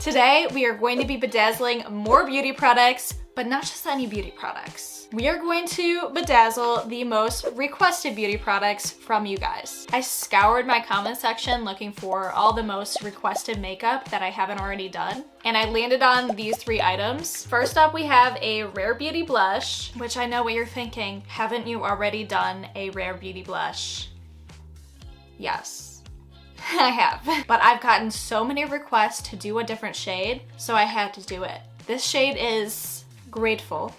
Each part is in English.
Today, we are going to be bedazzling more beauty products, but not just any beauty products. We are going to bedazzle the most requested beauty products from you guys. I scoured my comment section looking for all the most requested makeup that I haven't already done, and I landed on these 3 items. First up, we have a Rare Beauty blush, which I know what you're thinking. Haven't you already done a Rare Beauty blush? Yes. I have, but I've gotten so many requests to do a different shade, so I had to do it. This shade is Grateful,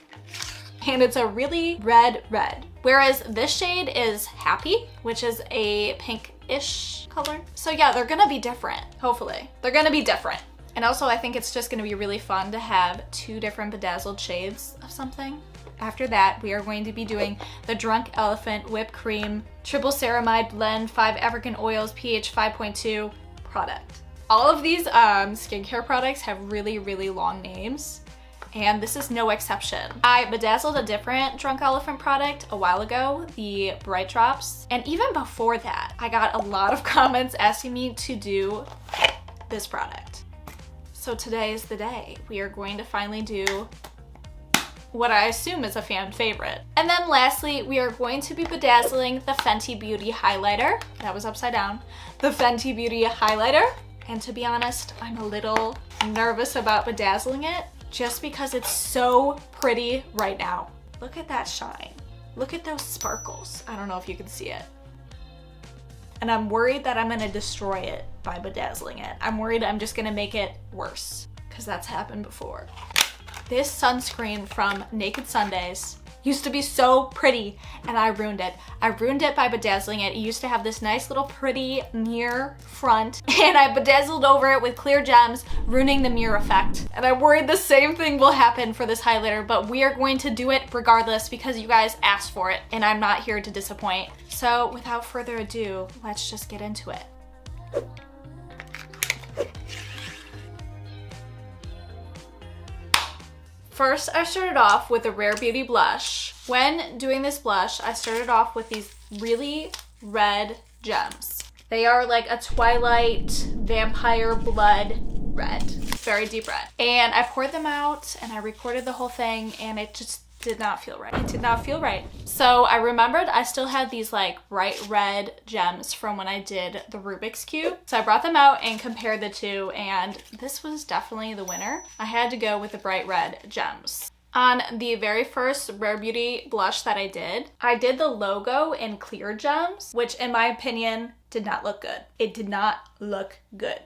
and it's a really red, whereas this shade is Happy, which is a pinkish color. So yeah, they're gonna be different, hopefully. They're gonna be different. And also I think it's just gonna be really fun to have 2 different bedazzled shades of something. After that, we are going to be doing the Drunk Elephant Whipped Cream Triple Ceramide Blend 5 African Oils pH 5.2 product. All of these skincare products have really, really long names, and this is no exception. I bedazzled a different Drunk Elephant product a while ago, the Bright Drops, and even before that, I got a lot of comments asking me to do this product. So today is the day. We are going to finally do what I assume is a fan favorite. And then lastly, we are going to be bedazzling the Fenty Beauty highlighter. That was upside down. The Fenty Beauty highlighter. And to be honest, I'm a little nervous about bedazzling it just because it's so pretty right now. Look at that shine. Look at those sparkles. I don't know if you can see it. And I'm worried that I'm gonna destroy it by bedazzling it. I'm worried I'm just gonna make it worse, because that's happened before. This sunscreen from Naked Sundays used to be so pretty, and I ruined it. I ruined it by bedazzling it. It used to have this nice little pretty mirror front, and I bedazzled over it with clear gems, ruining the mirror effect. And I'm worried the same thing will happen for this highlighter, but we are going to do it regardless because you guys asked for it, and I'm not here to disappoint. So without further ado, let's just get into it. First, I started off with a Rare Beauty blush. When doing this blush, I started off with these really red gems. They are like a Twilight vampire blood red, very deep red. And I poured them out and I recorded the whole thing, and it just did not feel right. It did not feel right. So I remembered I still had these like bright red gems from when I did the Rubik's Cube. So I brought them out and compared the 2, and this was definitely the winner. I had to go with the bright red gems. On the very first Rare Beauty blush that I did the logo in clear gems, which in my opinion did not look good. It did not look good.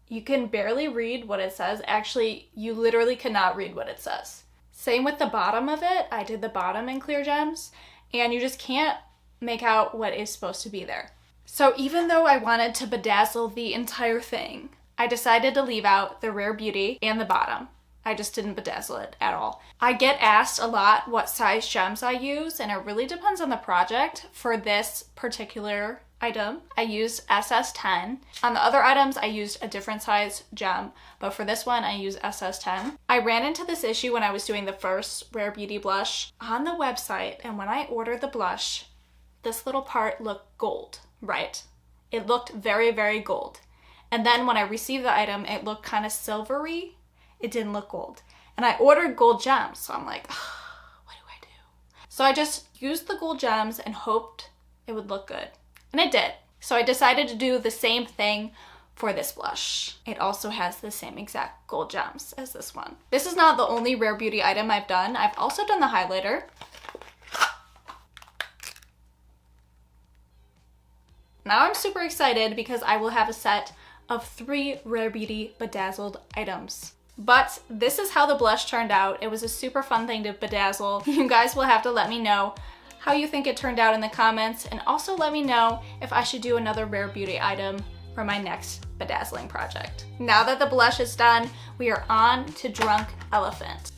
You can barely read what it says. Actually, you literally cannot read what it says. Same with the bottom of it. I did the bottom in clear gems, and you just can't make out what is supposed to be there. So even though I wanted to bedazzle the entire thing, I decided to leave out the Rare Beauty and the bottom. I just didn't bedazzle it at all. I get asked a lot what size gems I use, and it really depends on the project. For this particular item, I used SS10. On the other items, I used a different size gem, but for this one, I used SS10. I ran into this issue when I was doing the first Rare Beauty blush on the website, and when I ordered the blush, this little part looked gold, right? It looked very, very gold. And then when I received the item, it looked kind of silvery. It didn't look gold. And I ordered gold gems, so I'm like, what do I do? So I just used the gold gems and hoped it would look good. And it did. So I decided to do the same thing for this blush. It also has the same exact gold gems as this one. This is not the only Rare Beauty item I've done. I've also done the highlighter. Now I'm super excited because I will have a set of 3 Rare Beauty bedazzled items. But this is how the blush turned out. It was a super fun thing to bedazzle. You guys will have to let me know how you think it turned out in the comments, and also let me know if I should do another Rare Beauty item for my next bedazzling project. Now that the blush is done, we are on to Drunk Elephant.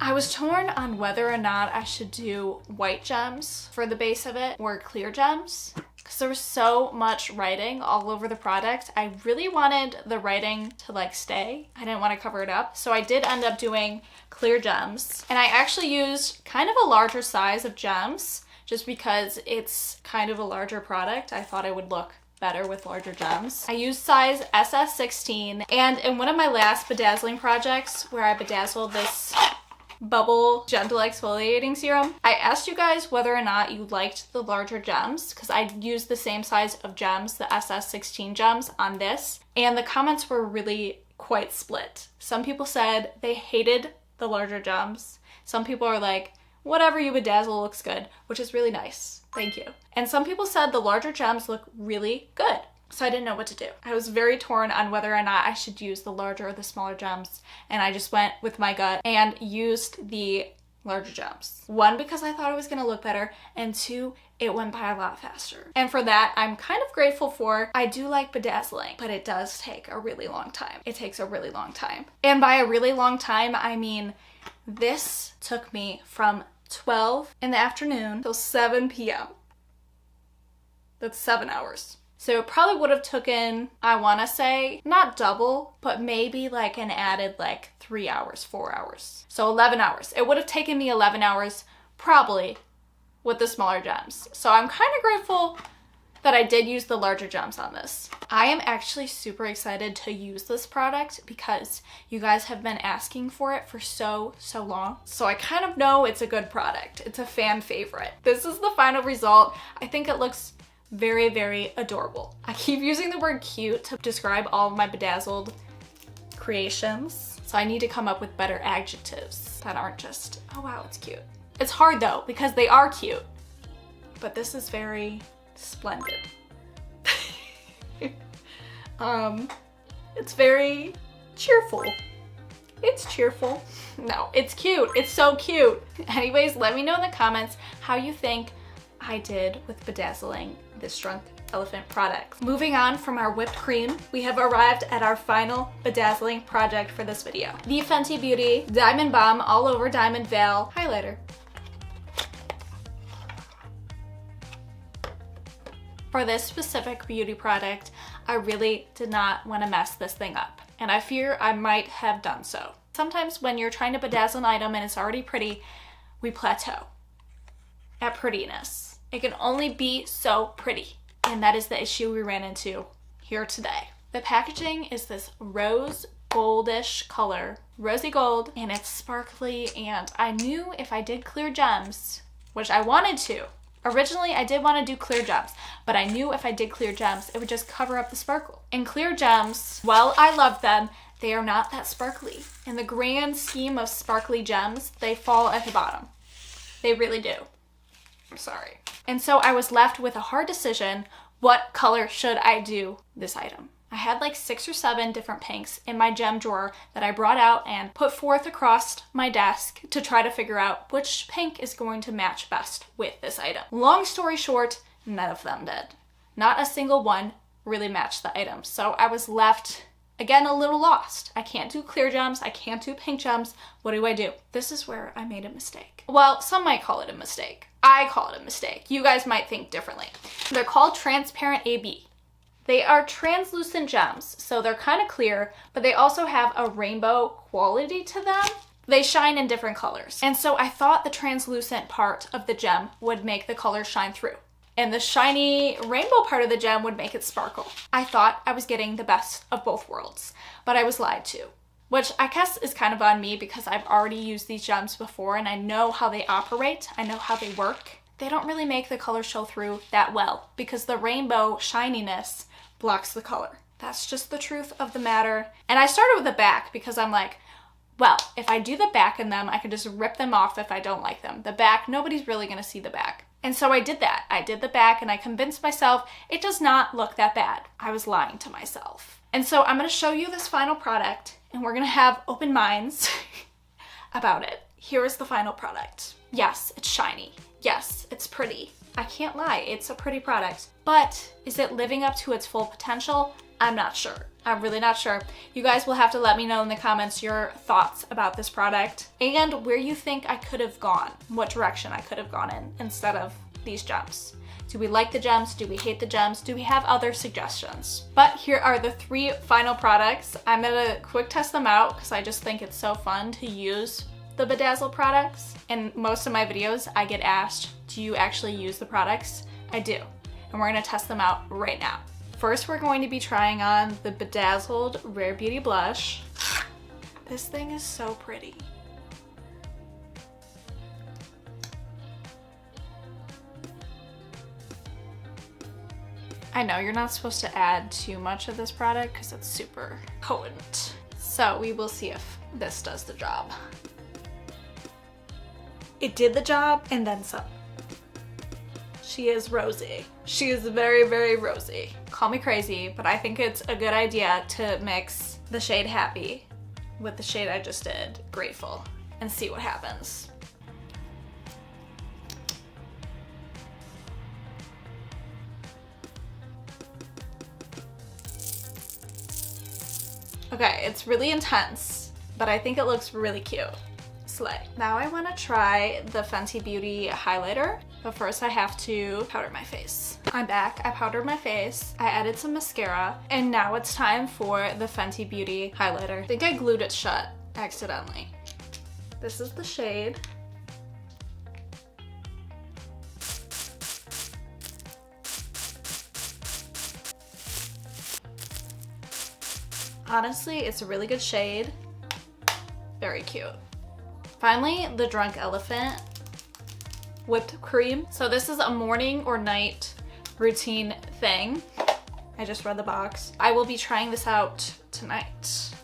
I was torn on whether or not I should do white gems for the base of it or clear gems, because there was so much writing all over the product. I really wanted the writing to like stay. I didn't want to cover it up. So I did end up doing clear gems, and I actually used kind of a larger size of gems just because it's kind of a larger product. I thought it would look better with larger gems. I used size SS16, and in one of my last bedazzling projects where I bedazzled this bubble gentle exfoliating serum, I asked you guys whether or not you liked the larger gems because I used the same size of gems, the SS16 gems, on this, and the comments were really quite split. Some people said they hated the larger gems. Some people are like, whatever you bedazzle looks good, which is really nice. Thank you. And some people said the larger gems look really good. So I didn't know what to do. I was very torn on whether or not I should use the larger or the smaller gems. And I just went with my gut and used the larger gems. One, because I thought it was gonna look better, and two, it went by a lot faster. And for that, I'm kind of grateful for. I do like bedazzling, but it does take a really long time. It takes a really long time. And by a really long time, I mean, this took me from 12 in the afternoon till 7 p.m. That's 7 hours. So it probably would have taken, I want to say, not double, but maybe like an added like 3 hours, 4 hours. So 11 hours. It would have taken me 11 hours probably with the smaller gems. So I'm kind of grateful that I did use the larger gems on this. I am actually super excited to use this product because you guys have been asking for it for so long. So I kind of know it's a good product. It's a fan favorite. This is the final result. I think it looks very, very adorable. I keep using the word cute to describe all of my bedazzled creations. So I need to come up with better adjectives that aren't just, oh wow, it's cute. It's hard though, because they are cute. But this is very splendid. It's very cheerful. It's cheerful. No, it's cute. It's so cute. Anyways, let me know in the comments how you think I did with bedazzling this Drunk Elephant product. Moving on from our whipped cream, we have arrived at our final bedazzling project for this video. The Fenty Beauty Diamond Bomb All Over Diamond Veil Highlighter. For this specific beauty product, I really did not want to mess this thing up, and I fear I might have done so. Sometimes when you're trying to bedazzle an item and it's already pretty, we plateau at prettiness. It can only be so pretty, and that is the issue we ran into here today. The packaging is this rose goldish color, rosy gold, and it's sparkly, and I knew if I did clear gems, which I wanted to. Originally, I did want to do clear gems, but I knew if I did clear gems, it would just cover up the sparkle. And clear gems, while I love them, they are not that sparkly. In the grand scheme of sparkly gems, they fall at the bottom. They really do. I'm sorry. And so I was left with a hard decision. What color should I do this item? I had like 6 or 7 different pinks in my gem drawer that I brought out and put forth across my desk to try to figure out which pink is going to match best with this item. Long story short, none of them did. Not a single one really matched the item. So I was left, again, a little lost. I can't do clear gems. I can't do pink gems. What do I do? This is where I made a mistake. Well, some might call it a mistake. I call it a mistake. You guys might think differently. They're called transparent AB. They are translucent gems, so they're kind of clear, but they also have a rainbow quality to them. They shine in different colors. And so I thought the translucent part of the gem would make the colors shine through, and the shiny rainbow part of the gem would make it sparkle. I thought I was getting the best of both worlds, but I was lied to, which I guess is kind of on me because I've already used these gems before and I know how they operate. I know how they work. They don't really make the color show through that well because the rainbow shininess blocks the color. That's just the truth of the matter. And I started with the back because I'm like, well, if I do the back in them, I can just rip them off if I don't like them. The back, nobody's really gonna see the back. And so I did that. I did the back and I convinced myself it does not look that bad. I was lying to myself. And so I'm gonna show you this final product and we're gonna have open minds about it. Here is the final product. Yes, it's shiny. Yes, it's pretty. I can't lie, it's a pretty product. But is it living up to its full potential? I'm not sure. I'm really not sure. You guys will have to let me know in the comments your thoughts about this product and where you think I could have gone, what direction I could have gone in instead of these gems. Do we like the gems? Do we hate the gems? Do we have other suggestions? But here are the 3 final products. I'm gonna quick test them out because I just think it's so fun to use the Bedazzled products. In most of my videos, I get asked, do you actually use the products? I do, and we're gonna test them out right now. First, we're going to be trying on the Bedazzled Rare Beauty Blush. This thing is so pretty. I know you're not supposed to add too much of this product because it's super potent. So we will see if this does the job. It did the job and then some. She is rosy. She is very, very rosy. Call me crazy, but I think it's a good idea to mix the shade Happy with the shade I just did, Grateful, and see what happens. Okay, it's really intense, but I think it looks really cute. Slay. Now I want to try the Fenty Beauty highlighter, but first I have to powder my face. I'm back. I powdered my face. I added some mascara, and now it's time for the Fenty Beauty highlighter. I think I glued it shut accidentally. This is the shade. Honestly, it's a really good shade. Very cute. Finally, the Drunk Elephant whipped cream. So this is a morning or night routine thing. I just read the box. I will be trying this out tonight.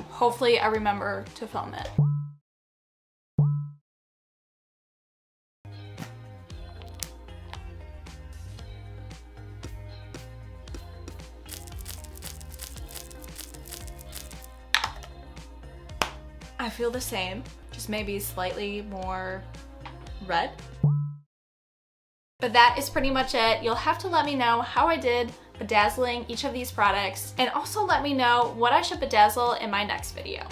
Hopefully I remember to film it. I feel the same, just maybe slightly more red. But that is pretty much it. You'll have to let me know how I did bedazzling each of these products, and also let me know what I should bedazzle in my next video.